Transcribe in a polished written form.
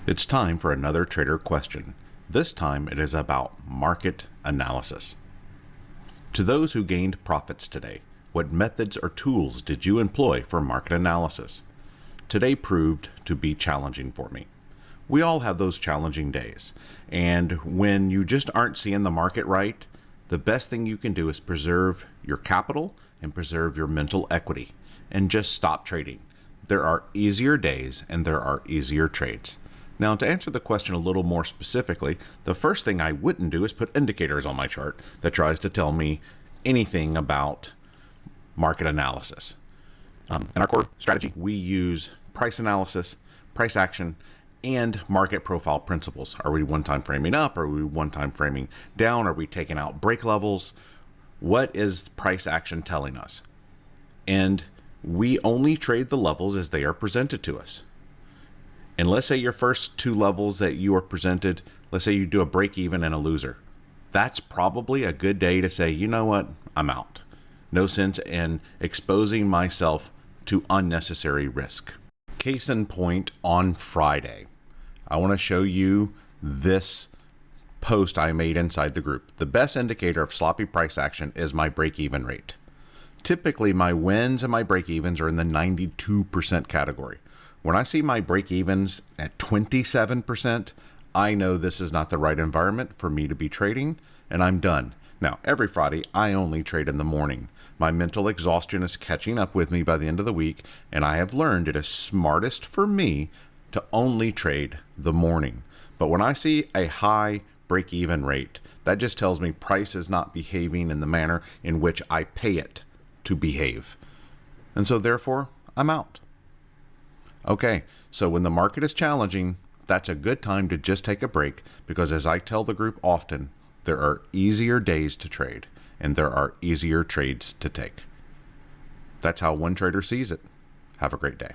It's time for another trader question. This time it is about market analysis. To those who gained profits today, what methods or tools did you employ for market analysis? Today proved to be challenging for me. We all have those challenging days, and when you just aren't seeing the market right, the best thing you can do is preserve your capital and preserve your mental equity and just stop trading. There are easier days and there are easier trades. Now, to answer the question a little more specifically, the first thing I wouldn't do is put indicators on my chart that tries to tell me anything about market analysis. In our core strategy, we use price analysis, price action, and market profile principles. Are we one-time framing up? Are we one-time framing down? Are we taking out break levels? What is price action telling us? And we only trade the levels as they are presented to us. And let's say your first two levels that you are presented, let's say you do a break even and a loser. That's probably a good day to say, you know what, I'm out. No sense in exposing myself to unnecessary risk. Case in point, on Friday, I want to show you this post I made inside the group. The best indicator of sloppy price action is my break-even rate. Typically, my wins and my break-evens are in the 92% category. When I see my break-evens at 27%, I know this is not the right environment for me to be trading, and I'm done. Now, every Friday, I only trade in the morning. My mental exhaustion is catching up with me by the end of the week, and I have learned it is smartest for me to only trade the morning. But when I see a high break-even rate, that just tells me price is not behaving in the manner in which I pay it to behave. And so therefore, I'm out. Okay, so when the market is challenging, that's a good time to just take a break, because as I tell the group often, there are easier days to trade and there are easier trades to take. That's how one trader sees it. Have a great day.